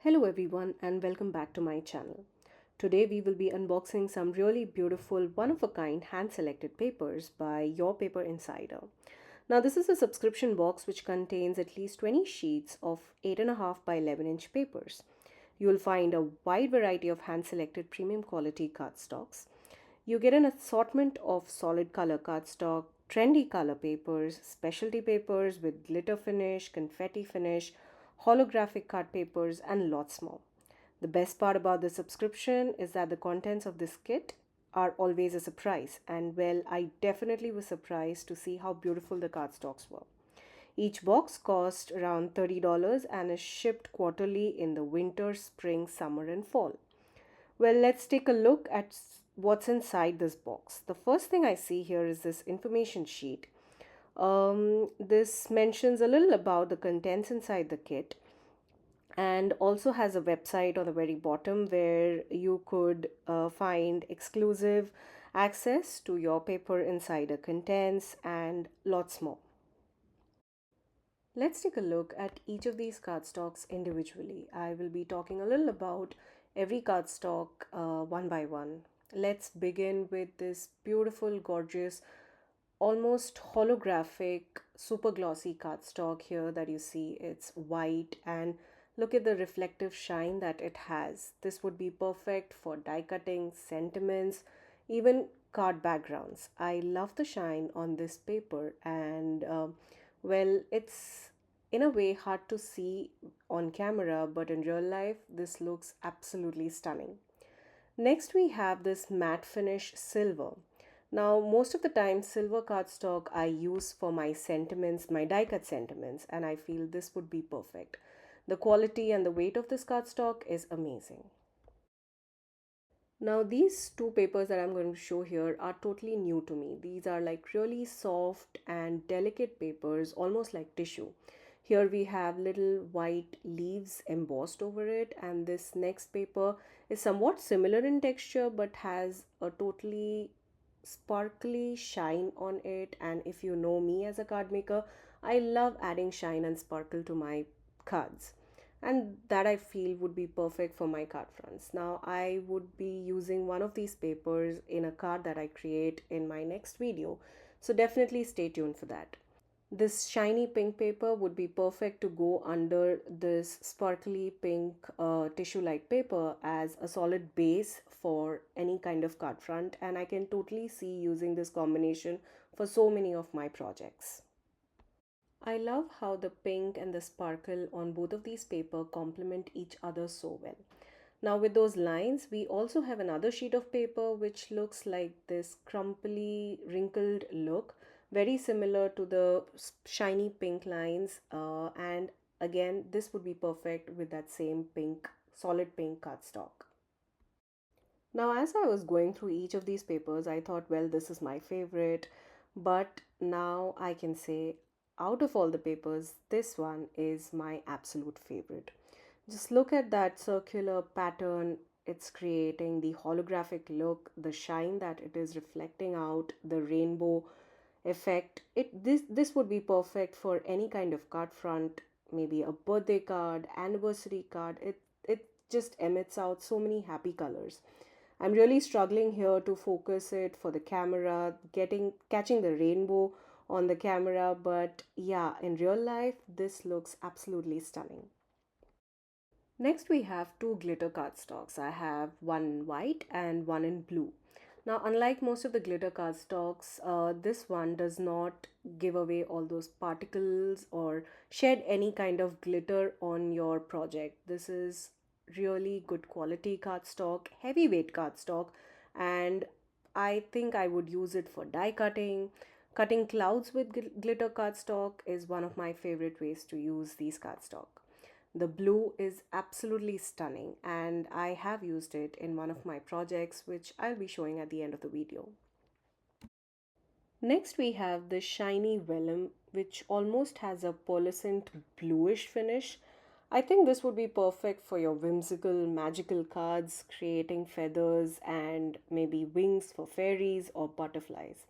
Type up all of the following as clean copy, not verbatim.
Hello everyone and welcome back to my channel. Today we will be unboxing some really beautiful one-of-a-kind hand-selected papers by Your Paper Insider. Now this is a subscription box which contains at least 20 sheets of 8.5 by 11-inch papers. You will find a wide variety of hand-selected premium quality cardstocks. You get an assortment of solid color cardstock, trendy color papers, specialty papers with glitter finish, confetti finish, holographic card papers, and lots more. The best part about the subscription is that the contents of this kit are always a surprise, and well, I definitely was surprised to see how beautiful the cardstocks were. Each box cost around $30 and is shipped quarterly in the winter, spring, summer, and fall. Well, let's take a look at what's inside this box. The first thing I see here is this information sheet. This mentions a little about the contents inside the kit and also has a website on the very bottom where you could find exclusive access to Your Paper Insider contents and lots more. Let's take a look at each of these cardstocks individually. I will be talking a little about every cardstock one by one. Let's begin with this beautiful, gorgeous, almost holographic, super glossy cardstock here that you see. It's white and look at the reflective shine that it has. This would be perfect for die cutting, sentiments, even card backgrounds. I love the shine on this paper and well, it's in a way hard to see on camera, but in real life, this looks absolutely stunning. Next, we have this matte finish silver. Now, most of the time, silver cardstock I use for my sentiments, my die cut sentiments, and I feel this would be perfect. The quality and the weight of this cardstock is amazing. Now, these two papers that I'm going to show here are totally new to me. These are like really soft and delicate papers, almost like tissue. Here we have little white leaves embossed over it, and this next paper is somewhat similar in texture but has a totally sparkly shine on it. And if you know me as a card maker, I love adding shine and sparkle to my cards, and that I feel would be perfect for my card fronts. Now I would be using one of these papers in a card that I create in my next video, so definitely stay tuned for that. This shiny pink paper would be perfect to go under this sparkly pink tissue like paper as a solid base for any kind of card front, and I can totally see using this combination for so many of my projects. I love how the pink and the sparkle on both of these paper complement each other so well. Now with those lines, we also have another sheet of paper which looks like this crumply, wrinkled look, very similar to the shiny pink lines. And again, this would be perfect with that same pink, solid pink cardstock. Now, as I was going through each of these papers, I thought, well, this is my favorite. But now I can say, out of all the papers, this one is my absolute favorite. Just look at that circular pattern it's creating, the holographic look, the shine that it is reflecting out, the rainbow effect. This would be perfect for any kind of card front, maybe a birthday card, anniversary card. It just emits out so many happy colors. I'm really struggling here to focus it for the camera, getting catching the rainbow on the camera, but yeah, in real life this looks absolutely stunning. Next, we have two glitter cardstocks. I have one in white and one in blue. Now, unlike most of the glitter cardstocks, this one does not give away all those particles or shed any kind of glitter on your project. This is really good quality cardstock, heavyweight cardstock, and I think I would use it for die cutting. Cutting clouds with glitter cardstock is one of my favorite ways to use these cardstock. The blue is absolutely stunning and I have used it in one of my projects which I'll be showing at the end of the video. Next we have the shiny vellum which almost has a pearlescent bluish finish. I think this would be perfect for your whimsical magical cards, creating feathers and maybe wings for fairies or butterflies.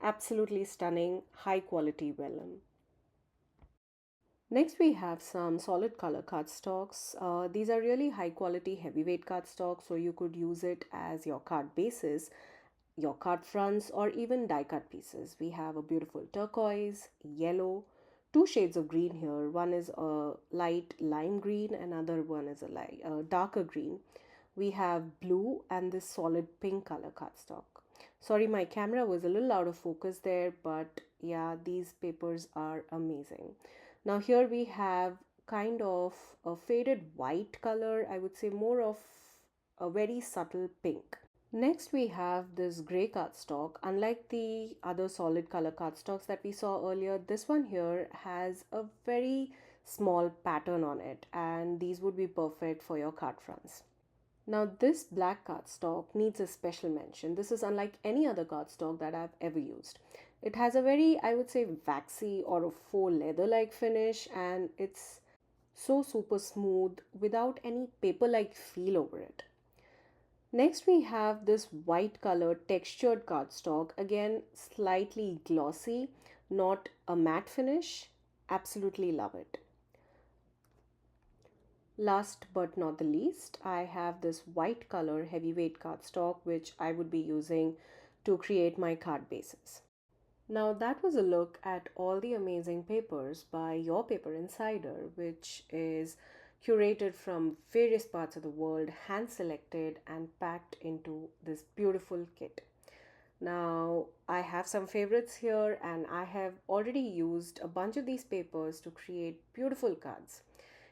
Absolutely stunning, high quality vellum. Next, we have some solid color cardstocks. These are really high quality heavyweight cardstock, so you could use it as your card bases, your card fronts, or even die cut pieces. We have a beautiful turquoise, yellow, two shades of green here. One is a light lime green, another one is a darker green. We have blue and this solid pink color cardstock. Sorry, my camera was a little out of focus there, but yeah, these papers are amazing. Now here we have kind of a faded white color, I would say more of a very subtle pink. Next, we have this gray cardstock. Unlike the other solid color cardstocks that we saw earlier, this one here has a very small pattern on it, and these would be perfect for your card fronts. Now, this black cardstock needs a special mention. This is unlike any other cardstock that I've ever used. It has a very, I would say, waxy or a faux leather like finish, and it's so super smooth without any paper like feel over it. Next, we have this white color textured cardstock, again, slightly glossy, not a matte finish. Absolutely love it. Last but not the least, I have this white color heavyweight cardstock which I would be using to create my card bases. Now, that was a look at all the amazing papers by Your Paper Insider, which is curated from various parts of the world, hand selected, and packed into this beautiful kit. Now, I have some favorites here, and I have already used a bunch of these papers to create beautiful cards.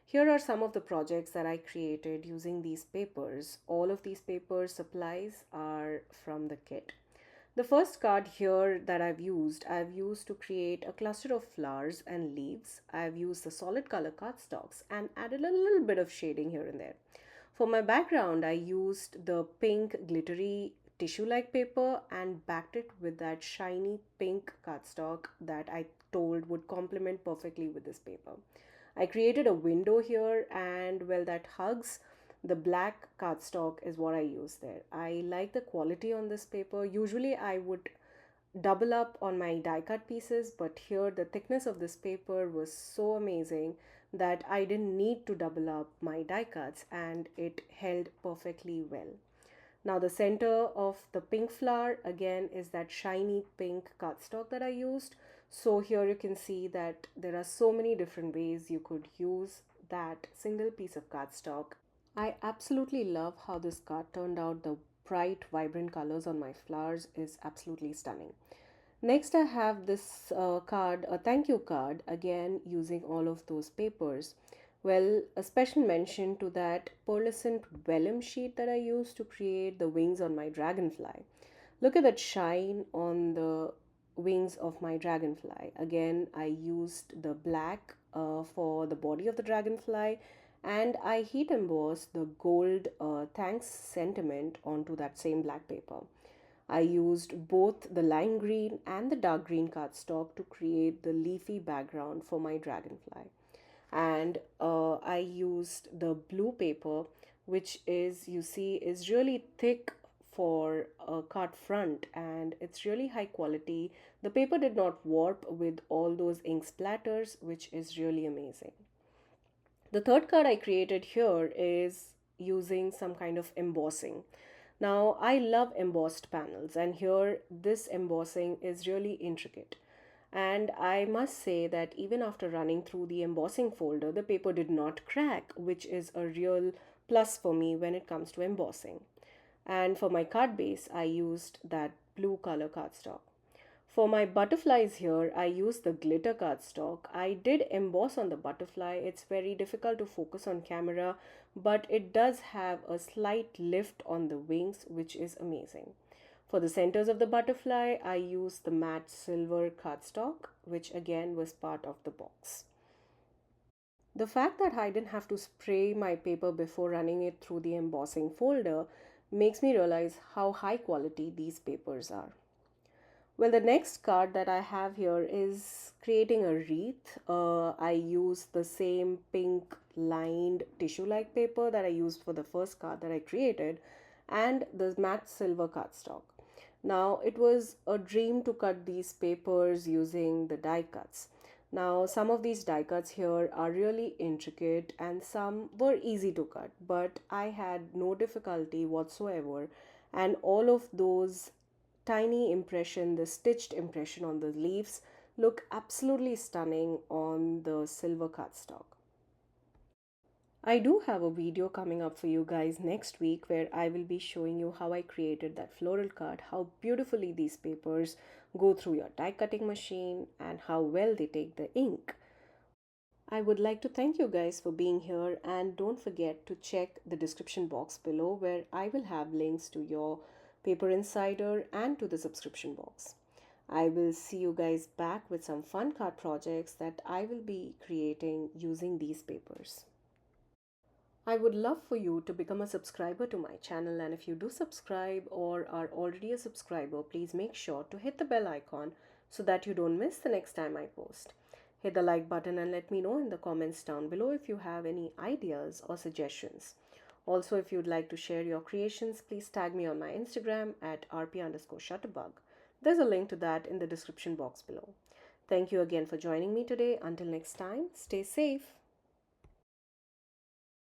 Here are some of the projects that I created using these papers. All of these paper supplies are from the kit. The first card here that I've used to create a cluster of flowers and leaves. I've used the solid color cardstocks and added a little bit of shading here and there. For my background, I used the pink glittery tissue-like paper and backed it with that shiny pink cardstock that I told would complement perfectly with this paper. I created a window here, and well, that hugs the black cardstock is what I use there. I like the quality on this paper. Usually I would double up on my die cut pieces, but here the thickness of this paper was so amazing that I didn't need to double up my die cuts, and it held perfectly well. Now the center of the pink flower again is that shiny pink cardstock that I used. So here you can see that there are so many different ways you could use that single piece of cardstock. I absolutely love how this card turned out. The bright, vibrant colors on my flowers is absolutely stunning. Next, I have this card, a thank you card, again using all of those papers. Well, a special mention to that pearlescent vellum sheet that I used to create the wings on my dragonfly. Look at that shine on the wings of my dragonfly. Again, I used the black for the body of the dragonfly, and I heat embossed the gold thanks sentiment onto that same black paper. I used both the lime green and the dark green cardstock to create the leafy background for my dragonfly. And I used the blue paper, which is, you see, is really thick for a card front, and it's really high quality. The paper did not warp with all those ink splatters, which is really amazing. The third card I created here is using some kind of embossing. Now, I love embossed panels, and here this embossing is really intricate. And I must say that even after running through the embossing folder, the paper did not crack, which is a real plus for me when it comes to embossing. And for my card base, I used that blue color cardstock. For my butterflies here, I used the glitter cardstock. I did emboss on the butterfly. It's very difficult to focus on camera, but it does have a slight lift on the wings, which is amazing. For the centers of the butterfly, I used the matte silver cardstock, which again was part of the box. The fact that I didn't have to spray my paper before running it through the embossing folder makes me realize how high quality these papers are. Well, the next card that I have here is creating a wreath. I use the same pink lined tissue like paper that I used for the first card that I created, and the matte silver cardstock. Now, it was a dream to cut these papers using the die cuts. Now, some of these die cuts here are really intricate and some were easy to cut, but I had no difficulty whatsoever. And all of those tiny impression, the stitched impression on the leaves, look absolutely stunning on the silver cardstock. I do have a video coming up for you guys next week where I will be showing you how I created that floral card, how beautifully these papers go through your die cutting machine, and how well they take the ink. I would like to thank you guys for being here, and don't forget to check the description box below where I will have links to your Paper Insider and to the subscription box. I will see you guys back with some fun card projects that I will be creating using these papers. I would love for you to become a subscriber to my channel, and if you do subscribe or are already a subscriber, please make sure to hit the bell icon so that you don't miss the next time I post. Hit the like button and let me know in the comments down below if you have any ideas or suggestions. Also, if you'd like to share your creations, please tag me on my Instagram at rp_shutterbug. There's a link to that in the description box below. Thank you again for joining me today. Until next time, stay safe.